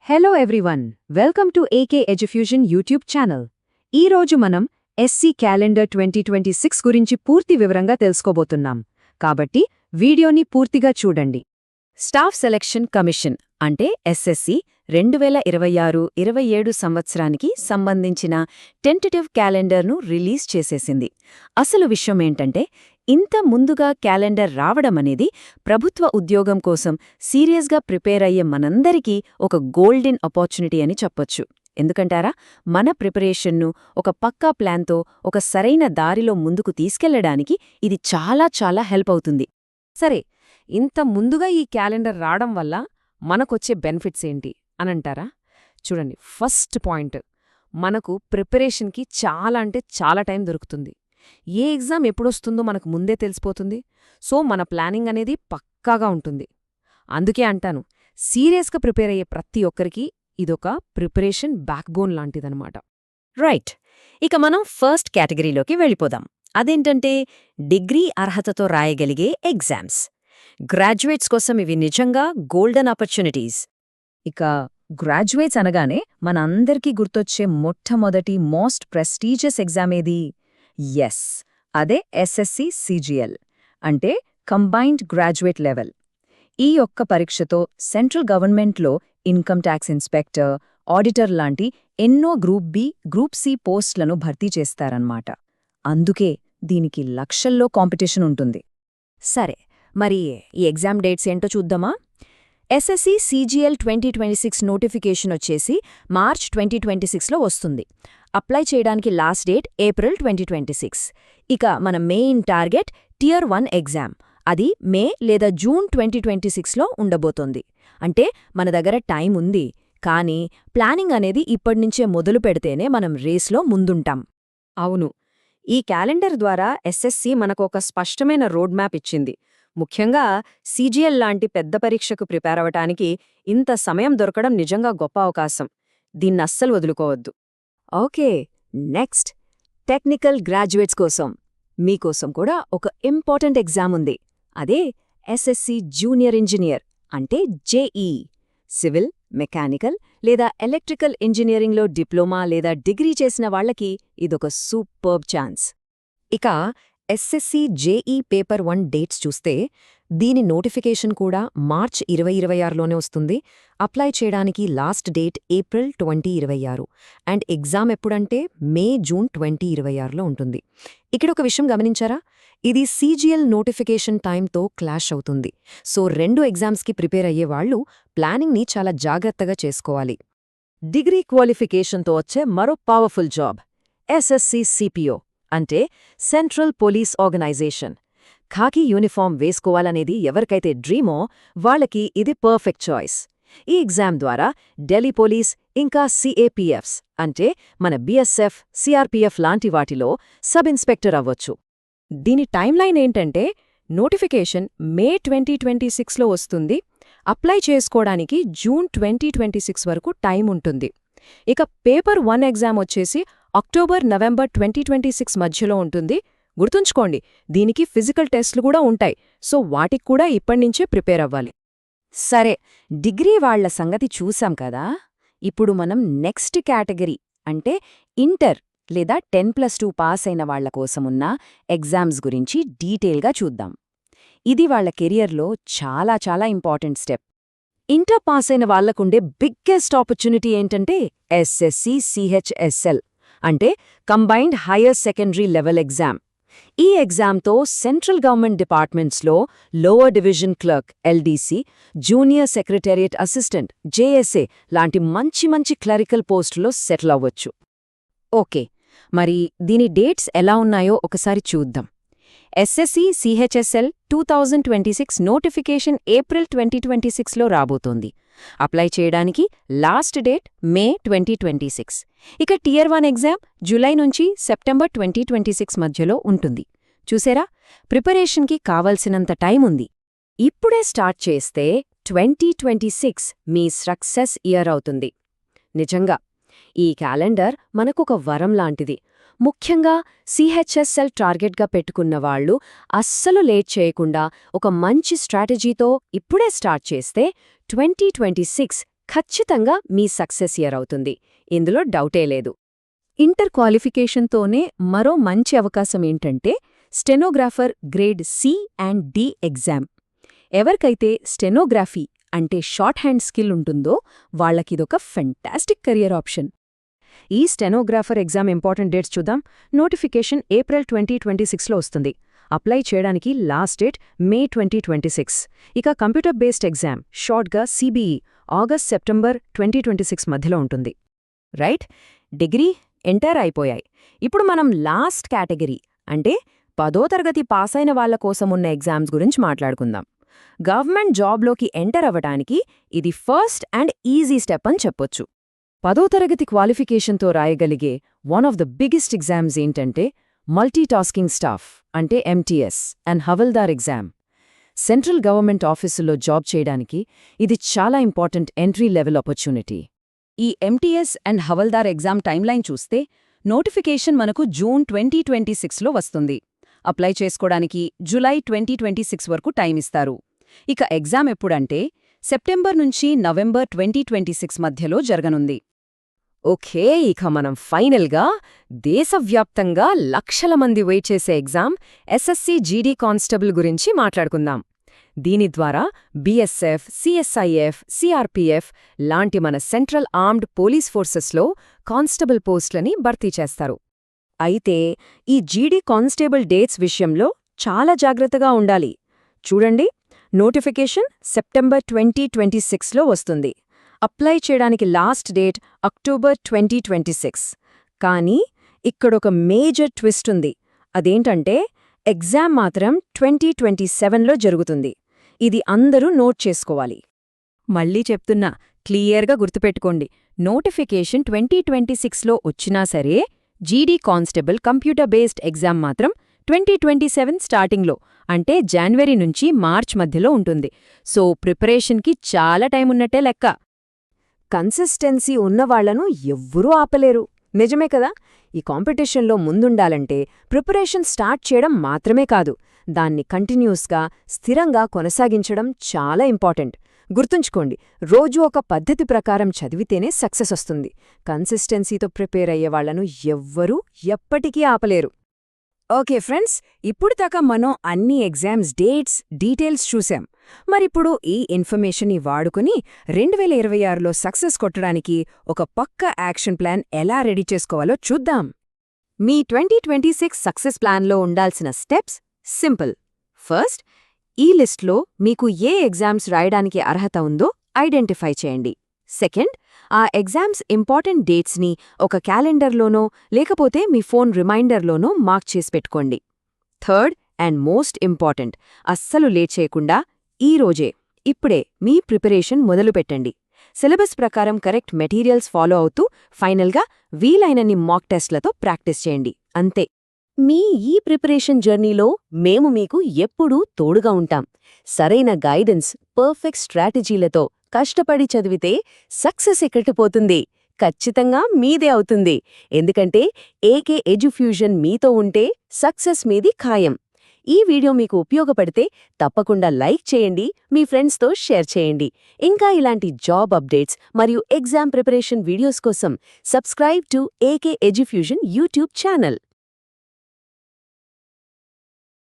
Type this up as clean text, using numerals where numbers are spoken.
Hello everyone, welcome to AK Edufusion YouTube channel. ఈరోజు మనం SC calendar 2026 గురించి పూర్తి వివరంగా తెలుసుకోబోతున్నాం. కాబట్టి వీడియోని పూర్తిగా చూడండి. స్టాఫ్ సెలక్షన్ కమిషన్ అంటే ఎస్ఎస్సి 2026-27 సంవత్సరానికి సంబంధించిన టెంటేటివ్ క్యాలెండర్ను రిలీజ్ చేసేసింది. అసలు విషయమేంటంటే, ఇంత ముందుగా క్యాలెండర్ రావడమనేది ప్రభుత్వ ఉద్యోగం కోసం సీరియస్గా ప్రిపేర్ అయ్యే మనందరికీ ఒక గోల్డెన్ ఆపర్చునిటీ అని చెప్పొచ్చు. ఎందుకంటారా, మన ప్రిపరేషన్ను ఒక పక్కా ప్లాన్తో ఒక సరైన దారిలో ముందుకు తీసుకెళ్లడానికి ఇది చాలా చాలా హెల్ప్ అవుతుంది. సరే, ఇంత ముందుగా ఈ క్యాలెండర్ రావడం వల్ల మనకొచ్చే బెనిఫిట్స్ ఏంటి అనంటారా? చూడండి, ఫస్ట్ పాయింట్, మనకు ప్రిపరేషన్కి చాలా టైం దొరుకుతుంది. ఏ ఎగ్జామ్ ఎప్పుడొస్తుందో మనకు ముందే తెలిసిపోతుంది. సో మన ప్లానింగ్ అనేది పక్కాగా ఉంటుంది. అందుకే అంటాను, సీరియస్గా ప్రిపేర్ అయ్యే ప్రతి ఒక్కరికి ఇదొక ప్రిపరేషన్ బ్యాక్బోన్ లాంటిదనమాట. రైట్, ఇక మనం ఫస్ట్ కేటగిరీలోకి వెళ్ళిపోదాం. అదేంటంటే డిగ్రీ అర్హతతో రాయగలిగే ఎగ్జామ్స్. గ్రాడ్యుయేట్స్ కోసం ఇవి నిజంగా గోల్డెన్ ఆపర్చునిటీస్. ఇక గ్రాడ్యుయేట్స్ అనగానే మనందరికీ గుర్తొచ్చే మొట్టమొదటి మోస్ట్ ప్రెస్టీజియస్ ఎగ్జామ్ ఏది? ఎస్, అదే ఎస్ఎస్సి సిజిఎల్, అంటే కంబైన్డ్ గ్రాడ్యుయేట్ లెవెల్. ఈ ఒక్క పరీక్షతో సెంట్రల్ గవర్నమెంట్లో ఇన్కమ్ ట్యాక్స్ ఇన్స్పెక్టర్, ఆడిటర్ లాంటి ఎన్నో గ్రూప్ బి, గ్రూప్ సి పోస్టులను భర్తీ చేస్తారన్నమాట. అందుకే దీనికి లక్షల్లో కాంపిటీషన్ ఉంటుంది. సరే, మరి ఈ ఎగ్జామ్ డేట్స్ ఏంటో చూద్దామా? ఎస్ఎస్సి సిజిఎల్ 2026 నోటిఫికేషన్ వచ్చేసి మార్చ్ 2026లో వస్తుంది. అప్లై చేయడానికి లాస్ట్ డేట్ ఏప్రిల్ 2026. ఇక మన మెయిన్ టార్గెట్ టియర్ 1 ఎగ్జామ్, అది మే లేదా జూన్ 2026లో ఉండబోతోంది. అంటే మన దగ్గర టైం ఉంది, కానీ ప్లానింగ్ అనేది ఇప్పటినుంచే మొదలు పెడితేనే మనం రేస్లో ముందుంటాం. అవును, ఈ క్యాలెండర్ ద్వారా ఎస్ఎస్సి మనకొక స్పష్టమైన రోడ్ మ్యాప్ ఇచ్చింది. ముఖ్యంగా సిజిఎల్ లాంటి పెద్ద పరీక్షకు ప్రిపేర్ అవటానికి ఇంత సమయం దొరకడం నిజంగా గొప్ప అవకాశం. దీన్నస్సలు వదులుకోవద్దు. ఓకే, నెక్స్ట్ టెక్నికల్ గ్రాడ్యుయేట్స్ కోసం మీకోసం కూడా ఒక ఇంపార్టెంట్ ఎగ్జామ్ ఉంది. అదే ఎస్ఎస్సి జూనియర్ ఇంజనీర్, అంటే జేఈ. సివిల్, మెకానికల్ లేదా ఎలక్ట్రికల్ ఇంజనీరింగ్లో డిప్లొమా లేదా డిగ్రీ చేసిన వాళ్లకి ఇదొక సూపర్బ్ ఛాన్స్. ఇక ఎస్ఎస్సి జేఈ పేపర్ 1 డేట్స్ చూస్తే, దీని నోటిఫికేషన్ కూడా మార్చ్ 2026లోనే వస్తుంది. అప్లై చేయడానికి last date April 2026 and exam ఎప్పుడంటే మే జూన్ 2026లో ఉంటుంది. ఇక్కడొక విషయం గమనించారా, ఇది సిజిఎల్ నోటిఫికేషన్ టైంతో క్లాష్ అవుతుంది. సో 2 ఎగ్జామ్స్కి ప్రిపేర్ అయ్యేవాళ్లు ప్లానింగ్ని చాలా జాగ్రత్తగా చేసుకోవాలి. డిగ్రీ క్వాలిఫికేషన్తో వచ్చే మరో పవర్ఫుల్ జాబ్ ఎస్ఎస్సి సిపిఓ, అంటే సెంట్రల్ పోలీస్ ఆర్గనైజేషన్. ఖాకీ యూనిఫామ్ వేసుకోవాలనేది ఎవరికైతే డ్రీమో వాళ్లకి ఇది పర్ఫెక్ట్ చాయిస్. ఈ ఎగ్జామ్ ద్వారా ఢిల్లీ పోలీస్ ఇంకా సిఏపిఎఫ్స్, అంటే మన బిఎస్ఎఫ్, సిఆర్పిఎఫ్ లాంటి వాటిలో సబ్ ఇన్స్పెక్టర్ అవ్వొచ్చు. దీని టైమ్లైన్ ఏంటంటే, నోటిఫికేషన్ మే 2026లో వస్తుంది. అప్లై చేసుకోవడానికి జూన్ 2026 వరకు టైం ఉంటుంది. ఇక పేపర్ 1 ఎగ్జామ్ వచ్చేసి అక్టోబర్-నవంబర్ 2026 మధ్యలో ఉంటుంది. గుర్తుంచుకోండి, దీనికి ఫిజికల్ టెస్ట్లు కూడా ఉంటాయి. సో వాటికి కూడా ఇప్పటినుంచే ప్రిపేర్ అవ్వాలి. సరే, డిగ్రీ వాళ్ల సంగతి చూసాం కదా. ఇప్పుడు మనం నెక్స్ట్ కేటగిరీ, అంటే ఇంటర్ లేదా 10+2 పాస్ అయిన వాళ్ల కోసమున్న ఎగ్జామ్స్ గురించి డీటెయిల్గా చూద్దాం. ఇది వాళ్ల కెరియర్లో చాలా ఇంపార్టెంట్ స్టెప్. ఇంటర్ పాస్ అయిన వాళ్లకుండే బిగ్గెస్ట్ ఆపర్చునిటీ ఏంటంటే ఎస్ఎస్సి సిహెచ్ఎస్ఎల్, అంటే combined higher secondary level exam. ఈ ఎగ్జామ్తో సెంట్రల్ గవర్నమెంట్ డిపార్ట్మెంట్స్లో lower division clerk LDC, junior secretariat assistant JSA లాంటి మంచి క్లరికల్ పోస్టులో సెటిల్ అవ్వచ్చు. ఓకే, మరి దీని డేట్స్ ఎలా ఉన్నాయో ఒకసారి చూద్దాం. ఎస్ఎస్సి సిహెచ్ఎస్ఎల్ 2026 నోటిఫికేషన్ ఏప్రిల్ 2026లో రాబోతోంది. అప్లై చేయడానికి లాస్ట్ డేట్ మే 2026. ఇక టియర్ 1 ఎగ్జామ్ జులై నుంచి సెప్టెంబర్ 2026 మధ్యలో ఉంటుంది. చూసేరా, ప్రిపరేషన్కి కావలసినంత టైం ఉంది. ఇప్పుడే స్టార్ట్ చేస్తే 2026 మీ సక్సెస్ ఇయర్ అవుతుంది. నిజంగా ఈ క్యాలెండర్ మనకొక వరం లాంటిది. ముఖ్యంగా సిహెచ్ఎస్ఎల్ టార్గెట్గా పెట్టుకున్నవాళ్లు అస్సలు లేట్ చేయకుండా ఒక మంచి స్ట్రాటజీతో ఇప్పుడే స్టార్ట్ చేస్తే 2026 ఖచ్చితంగా మీ సక్సెస్ ఇయర్ అవుతుంది. ఇందులో డౌటే లేదు. ఇంటర్ క్వాలిఫికేషన్తోనే మరో మంచి అవకాశం ఏంటంటే stenographer grade C and D exam. ఎవరికైతే స్టెనోగ్రఫీ అంటే షార్ట్ హ్యాండ్ స్కిల్ ఉంటుందో వాళ్లకిదొక ఫెంటాస్టిక్ కెరియర్ ఆప్షన్. ఈ స్టెనోగ్రాఫర్ ఎగ్జామ్ ఇంపార్టెంట్ డేట్స్ చూద్దాం. నోటిఫికేషన్ ఏప్రిల్ 2026లో వస్తుంది. అప్లై చేయడానికి లాస్ట్ డేట్ మే 2026. ఇక కంప్యూటర్ బేస్డ్ ఎగ్జామ్ షార్ట్గా సిబిఈ ఆగస్ట్-సెప్టెంబర్ 2026 మధ్యలో ఉంటుంది. రైట్? డిగ్రీ, ఇంటర్ అయిపోయాయి. ఇప్పుడు మనం లాస్ట్ కేటగిరీ అంటే 10వ తరగతి పాసైన వాళ్ల కోసమున్న ఎగ్జామ్స్ గురించి మాట్లాడుకుందాం. గవర్నమెంట్ జాబ్లోకి ఎంటర్ అవ్వటానికి ఇది ఫస్ట్ అండ్ ఈజీ స్టెప్ అని చెప్పొచ్చు. 10వ తరగతి క్వాలిఫికేషన్తో రాయగలిగే one of the biggest exams ఏంటంటే మల్టీటాస్కింగ్ స్టాఫ్ అంటే MTS and Havaldar exam. Central government ఆఫీసుల్లో జాబ్ చేయడానికి ఇది చాలా ఇంపార్టెంట్ ఎంట్రీ లెవెల్ ఆపర్చునిటీ. ఈ MTS and Havaldar exam timeline చూస్తే నోటిఫికేషన్ మనకు జూన్ 2026లో వస్తుంది. అప్లై చేసుకోవడానికి జులై 2026 వరకు టైం ఇస్తారు. ఇక ఎగ్జామ్ ఎప్పుడంటే సెప్టెంబర్ నుంచి నవంబర్ 2026 మధ్యలో జరగనుంది. ఓకే, ఇక మనం ఫైనల్గా దేశవ్యాప్తంగా లక్షల మంది వెయిట్ చేసే ఎగ్జామ్ ఎస్ఎస్సీ జీడీ కానిస్టేబుల్ గురించి మాట్లాడుకుందాం. దీని ద్వారా బీఎస్ఎఫ్, సిఎస్ఐఎఫ్, సిఆర్పీఎఫ్ లాంటి మన సెంట్రల్ ఆర్మ్డ్ పోలీస్ ఫోర్సెస్లో కానిస్టేబుల్ పోస్టులని భర్తీ చేస్తారు. అయితే ఈ జీడీ కానిస్టేబుల్ డేట్స్ విషయంలో చాలా జాగ్రత్తగా ఉండాలి. చూడండి, నోటిఫికేషన్ సెప్టెంబర్ 2026లో వస్తుంది. అప్లై చేయడానికి లాస్ట్ డేట్ అక్టోబర్ 2026. కానీ ఇక్కడొక మేజర్ ట్విస్ట్ ఉంది. అదేంటంటే ఎగ్జామ్ మాత్రం 2027లో జరుగుతుంది. ఇది అందరూ నోట్ చేసుకోవాలి. మళ్ళీ చెప్తున్నా, క్లియర్గా గుర్తుపెట్టుకోండి. నోటిఫికేషన్ 2026లో వచ్చినా సరే జీడీ కానిస్టేబుల్ కంప్యూటర్ బేస్డ్ ఎగ్జామ్ మాత్రం 2027 స్టార్టింగ్లో అంటే జనవరి నుంచి మార్చ్ మధ్యలో ఉంటుంది. సో ప్రిపరేషన్కి చాలా టైం ఉన్నట్టే లెక్క. కన్సిస్టెన్సీ ఉన్నవాళ్లను ఎవ్వరూ ఆపలేరు. నిజమే కదా? ఈ కాంపిటీషన్లో ముందుండాలంటే ప్రిపరేషన్ స్టార్ట్ చేయడం మాత్రమే కాదు, దాన్ని కంటిన్యూస్గా స్థిరంగా కొనసాగించడం చాలా ఇంపార్టెంట్. గుర్తుంచుకోండి, రోజూ ఒక పద్ధతి ప్రకారం చదివితేనే సక్సెస్ వస్తుంది. కన్సిస్టెన్సీతో ప్రిపేర్ అయ్యేవాళ్లను ఎవ్వరూ ఎప్పటికీ ఆపలేరు. ఓకే ఫ్రెండ్స్, ఇప్పుడు దాకా మనం అన్ని ఎగ్జామ్స్ డేట్స్, డీటెయిల్స్ చూశాం. మరిప్పుడు ఈ ఇన్ఫర్మేషన్ని వాడుకుని 2026లో సక్సెస్ కొట్టడానికి ఒక పక్కా యాక్షన్ ప్లాన్ ఎలా రెడీ చేసుకోవాలో చూద్దాం. మీ 2026 సక్సెస్ ప్లాన్లో ఉండాల్సిన స్టెప్స్ సింపుల్. ఫస్ట్, ఈ లిస్ట్లో మీకు ఏ ఎగ్జామ్స్ రాయడానికి అర్హత ఉందో ఐడెంటిఫై చేయండి. సెకండ్, ఆ ఎగ్జామ్స్ ఇంపార్టెంట్ డేట్స్ని ఒక క్యాలెండర్లోనో లేకపోతే మీ ఫోన్ రిమైండర్లోనో మార్క్ చేసి పెట్టుకోండి. థర్డ్ అండ్ మోస్ట్ ఇంపార్టెంట్, అస్సలు లేట్ చేయకుండా ఈరోజే, ఇప్పుడే మీ ప్రిపరేషన్ మొదలుపెట్టండి. సిలబస్ ప్రకారం కరెక్ట్ మెటీరియల్స్ ఫాలో అవుతూ ఫైనల్గా వీలైనన్ని మాక్ టెస్ట్లతో ప్రాక్టీస్ చేయండి. అంతే. మీ ఈ ప్రిపరేషన్ జర్నీలో మేము మీకు ఎప్పుడూ తోడుగా ఉంటాం. సరైన గైడెన్స్, పర్ఫెక్ట్ స్ట్రాటజీలతో కష్టపడి చదివితే సక్సెస్ ఎక్కడిపోతుంది, ఖచ్చితంగా మీదే అవుతుంది. ఎందుకంటే ఏకే ఎడ్యుఫ్యూజన్ మీతో ఉంటే సక్సెస్ మీది ఖాయం. ఈ వీడియో మీకు ఉపయోగపడితే తప్పకుండా లైక్ చేయండి, మీ ఫ్రెండ్స్తో షేర్ చేయండి. ఇంకా ఇలాంటి జాబ్ అప్డేట్స్ మరియు ఎగ్జామ్ ప్రిపరేషన్ వీడియోస్ కోసం subscribe to AK Edufusion YouTube channel.